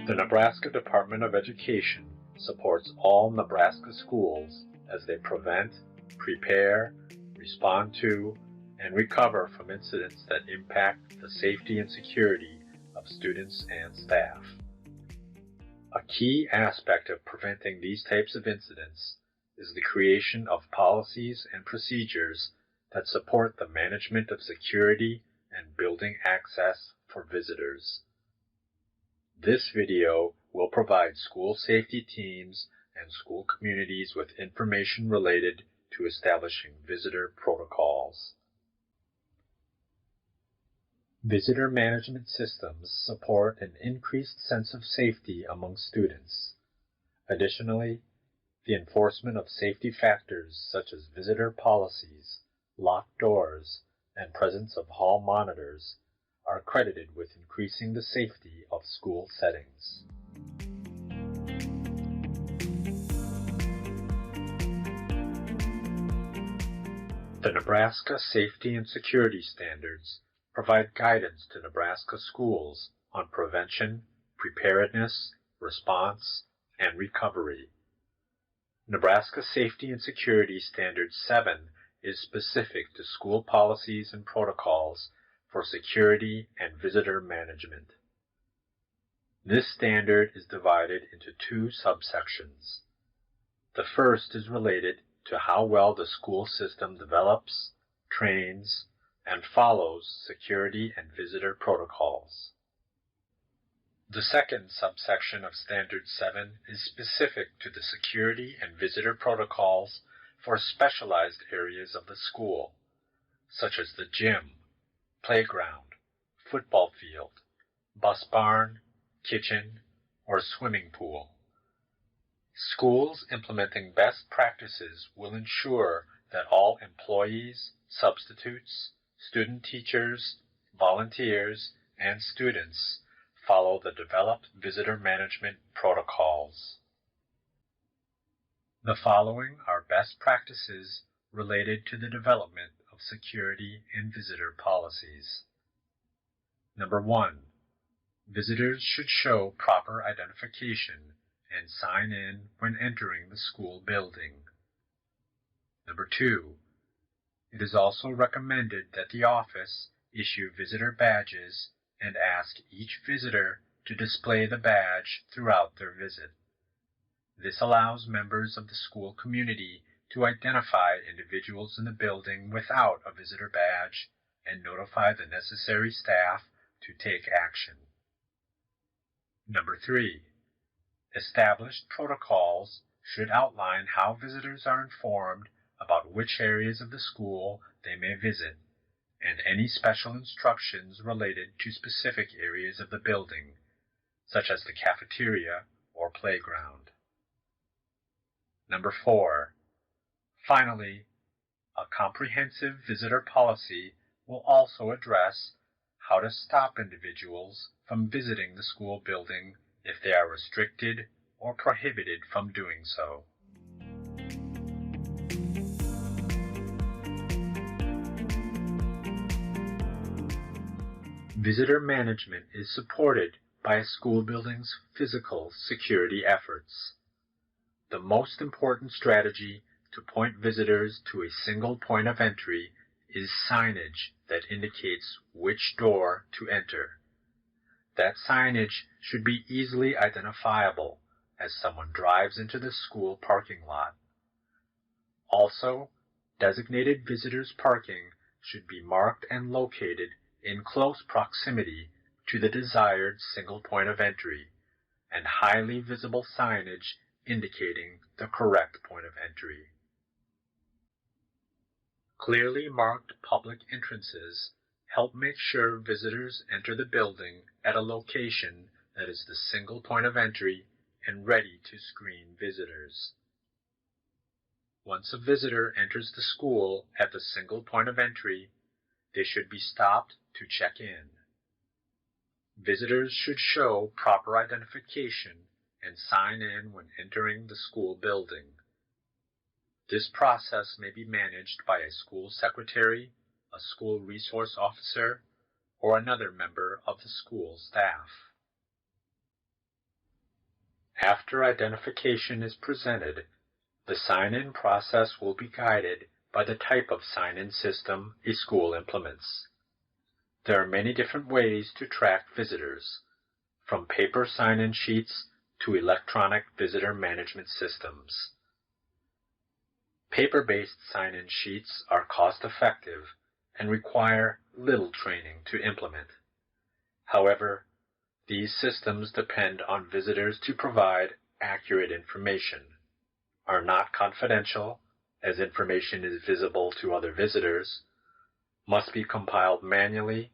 The Nebraska Department of Education supports all Nebraska schools as they prevent, prepare, respond to, and recover from incidents that impact the safety and security of students and staff. A key aspect of preventing these types of incidents is the creation of policies and procedures that support the management of security and building access for visitors. This video will provide school safety teams and school communities with information related to establishing visitor protocols. Visitor management systems support an increased sense of safety among students. Additionally, the enforcement of safety factors such as visitor policies, locked doors, and presence of hall monitors are credited with increasing the safety of school settings. The Nebraska Safety and Security Standards provide guidance to Nebraska schools on prevention, preparedness, response, and recovery. Nebraska Safety and Security Standard 7 is specific to school policies and protocols for security and visitor management. This standard is divided into two subsections. The first is related to how well the school system develops, trains, and follows security and visitor protocols. The second subsection of Standard 7 is specific to the security and visitor protocols for specialized areas of the school, such as the gym, playground, football field, bus barn, kitchen, or swimming pool. Schools implementing best practices will ensure that all employees, substitutes, student teachers, volunteers, and students follow the developed visitor management protocols. The following are best practices related to the development of security and visitor policies. Number 1. Visitors should show proper identification and sign in when entering the school building. Number 2. It is also recommended that the office issue visitor badges and ask each visitor to display the badge throughout their visit. This allows members of the school community to identify individuals in the building without a visitor badge and notify the necessary staff to take action. Number 3. Established protocols should outline how visitors are informed about which areas of the school they may visit, and any special instructions related to specific areas of the building, such as the cafeteria or playground. Number 4. Finally, a comprehensive visitor policy will also address how to stop individuals from visiting the school building if they are restricted or prohibited from doing so. Visitor management is supported by a school building's physical security efforts. The most important strategy to point visitors to a single point of entry is signage that indicates which door to enter. That signage should be easily identifiable as someone drives into the school parking lot. Also, designated visitors' parking should be marked and located in close proximity to the desired single point of entry, and highly visible signage indicating the correct point of entry. Clearly marked public entrances help make sure visitors enter the building at a location that is the single point of entry and ready to screen visitors. Once a visitor enters the school at the single point of entry, they should be stopped to check in. Visitors should show proper identification and sign in when entering the school building. This process may be managed by a school secretary, a school resource officer, or another member of the school staff. After identification is presented, the sign-in process will be guided by the type of sign-in system a school implements. There are many different ways to track visitors, from paper sign-in sheets to electronic visitor management systems. Paper-based sign-in sheets are cost-effective and require little training to implement. However, these systems depend on visitors to provide accurate information, are not confidential, as information is visible to other visitors, must be compiled manually,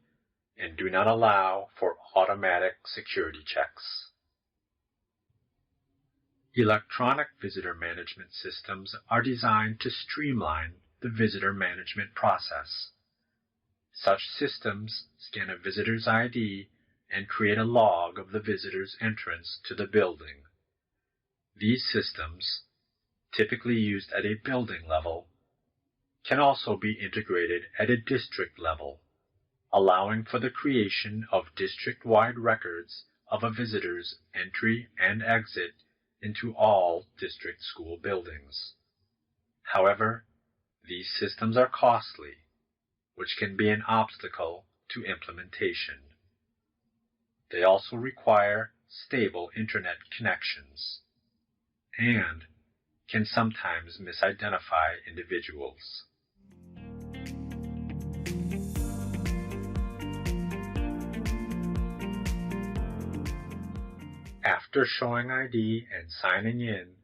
and do not allow for automatic security checks. Electronic visitor management systems are designed to streamline the visitor management process. Such systems scan a visitor's ID and create a log of the visitor's entrance to the building. These systems, typically used at a building level, can also be integrated at a district level, allowing for the creation of district-wide records of a visitor's entry and exit into all district school buildings. However, these systems are costly, which can be an obstacle to implementation. They also require stable internet connections and can sometimes misidentify individuals. After showing ID and signing in,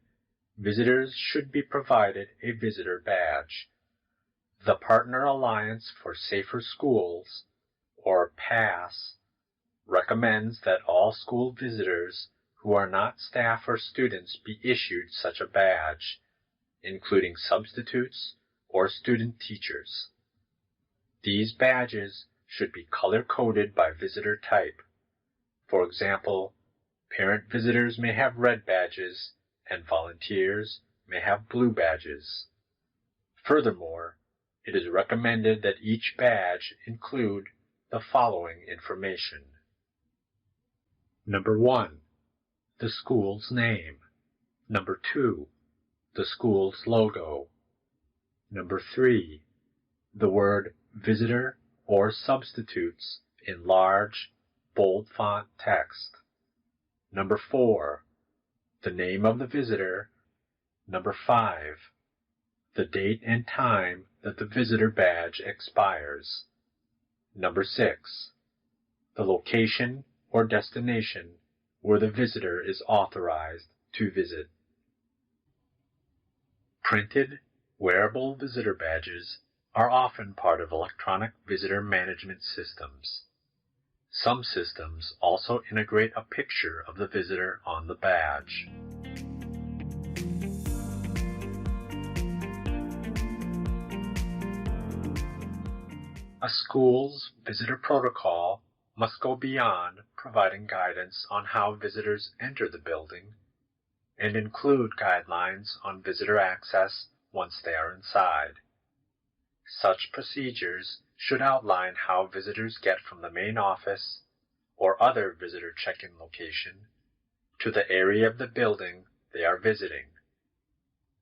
visitors should be provided a visitor badge. The Partner Alliance for Safer Schools, or PASS, recommends that all school visitors who are not staff or students be issued such a badge, including substitutes or student teachers. These badges should be color-coded by visitor type. For example, parent visitors may have red badges and volunteers may have blue badges. Furthermore, it is recommended that each badge include the following information. Number 1, the school's name. Number 2, the school's logo. Number 3, the word visitor or substitutes in large, bold font text. Number 4, the name of the visitor. Number 5, the date and time that the visitor badge expires. Number 6, the location or destination where the visitor is authorized to visit. Printed, wearable visitor badges are often part of electronic visitor management systems. Some systems also integrate a picture of the visitor on the badge. A school's visitor protocol must go beyond providing guidance on how visitors enter the building and include guidelines on visitor access once they are inside. Such procedures should outline how visitors get from the main office or other visitor check-in location to the area of the building they are visiting.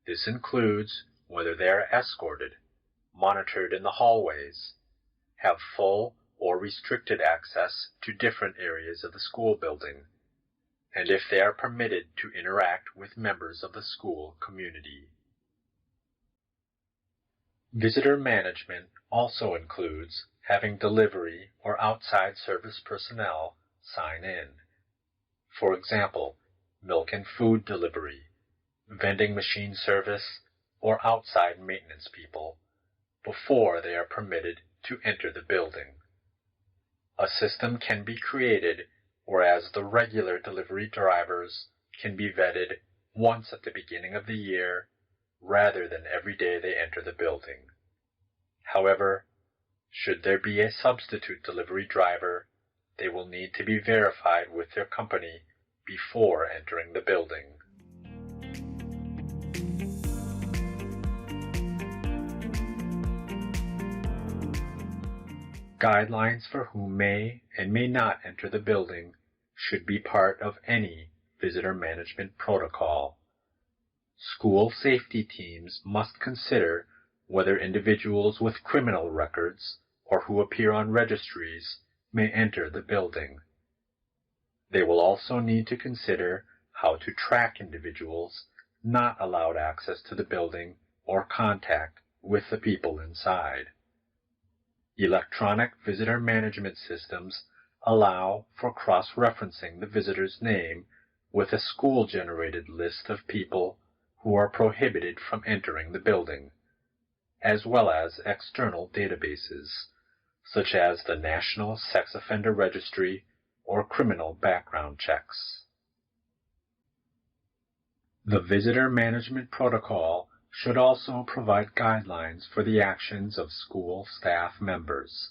This includes whether they are escorted, monitored in the hallways, have full or restricted access to different areas of the school building, and if they are permitted to interact with members of the school community. Visitor management also includes having delivery or outside service personnel sign in. For example, milk and food delivery, vending machine service, or outside maintenance people before they are permitted to enter the building. A system can be created whereas the regular delivery drivers can be vetted once at the beginning of the year rather than every day they enter the building. However, should there be a substitute delivery driver, they will need to be verified with their company before entering the building. Guidelines for who may and may not enter the building should be part of any Visitor Management Protocol. School safety teams must consider whether individuals with criminal records or who appear on registries may enter the building. They will also need to consider how to track individuals not allowed access to the building or contact with the people inside. Electronic visitor management systems allow for cross-referencing the visitor's name with a school-generated list of people who are prohibited from entering the building, as well as external databases, such as the National Sex Offender Registry or criminal background checks. The Visitor Management Protocol should also provide guidelines for the actions of school staff members.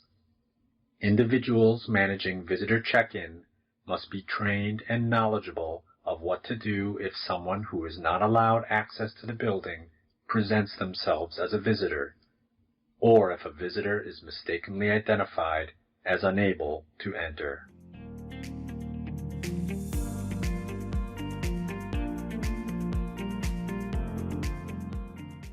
Individuals managing visitor check-in must be trained and knowledgeable of what to do if someone who is not allowed access to the building presents themselves as a visitor, or if a visitor is mistakenly identified as unable to enter.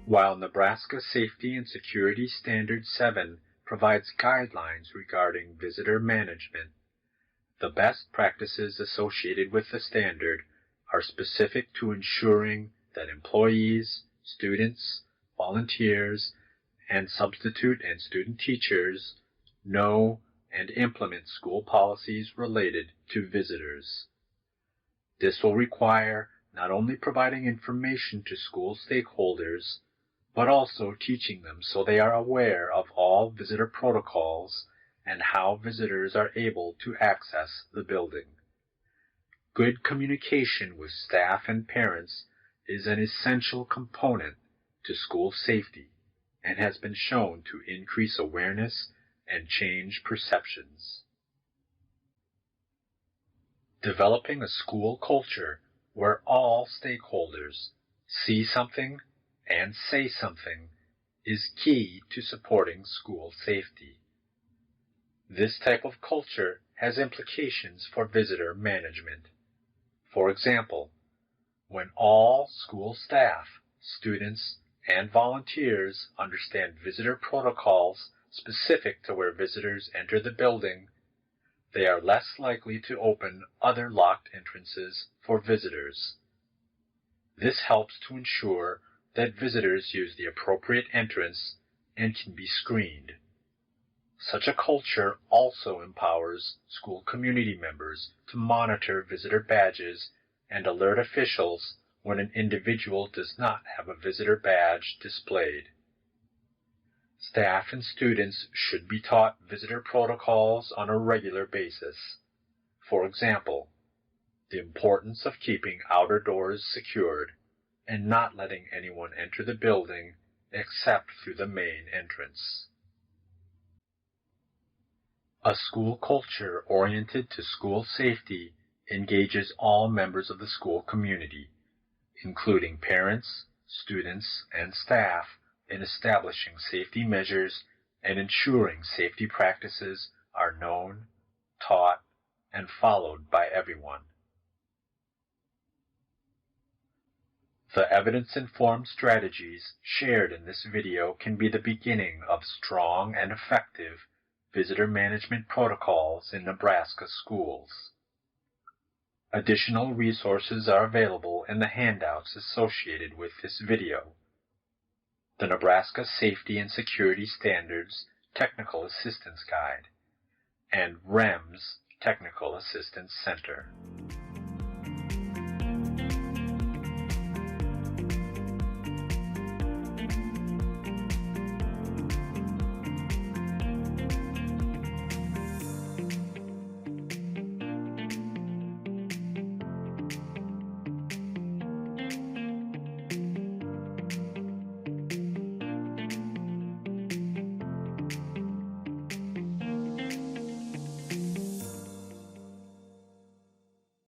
While Nebraska Safety and Security Standard 7 provides guidelines regarding visitor management, the best practices associated with the standard are specific to ensuring that employees, students, volunteers, and substitute and student teachers know and implement school policies related to visitors. This will require not only providing information to school stakeholders, but also teaching them so they are aware of all visitor protocols and how visitors are able to access the building. Good communication with staff and parents is an essential component to school safety and has been shown to increase awareness and change perceptions. Developing a school culture where all stakeholders see something and say something is key to supporting school safety. This type of culture has implications for visitor management. For example, when all school staff, students, and volunteers understand visitor protocols specific to where visitors enter the building, they are less likely to open other locked entrances for visitors. This helps to ensure that visitors use the appropriate entrance and can be screened. Such a culture also empowers school community members to monitor visitor badges and alert officials when an individual does not have a visitor badge displayed. Staff and students should be taught visitor protocols on a regular basis. For example, the importance of keeping outer doors secured and not letting anyone enter the building except through the main entrance. A school culture oriented to school safety engages all members of the school community, including parents, students, and staff, in establishing safety measures and ensuring safety practices are known, taught, and followed by everyone. The evidence-informed strategies shared in this video can be the beginning of strong and effective visitor management protocols in Nebraska schools. Additional resources are available in the handouts associated with this video. The Nebraska Safety and Security Standards Technical Assistance Guide and REMS Technical Assistance Center.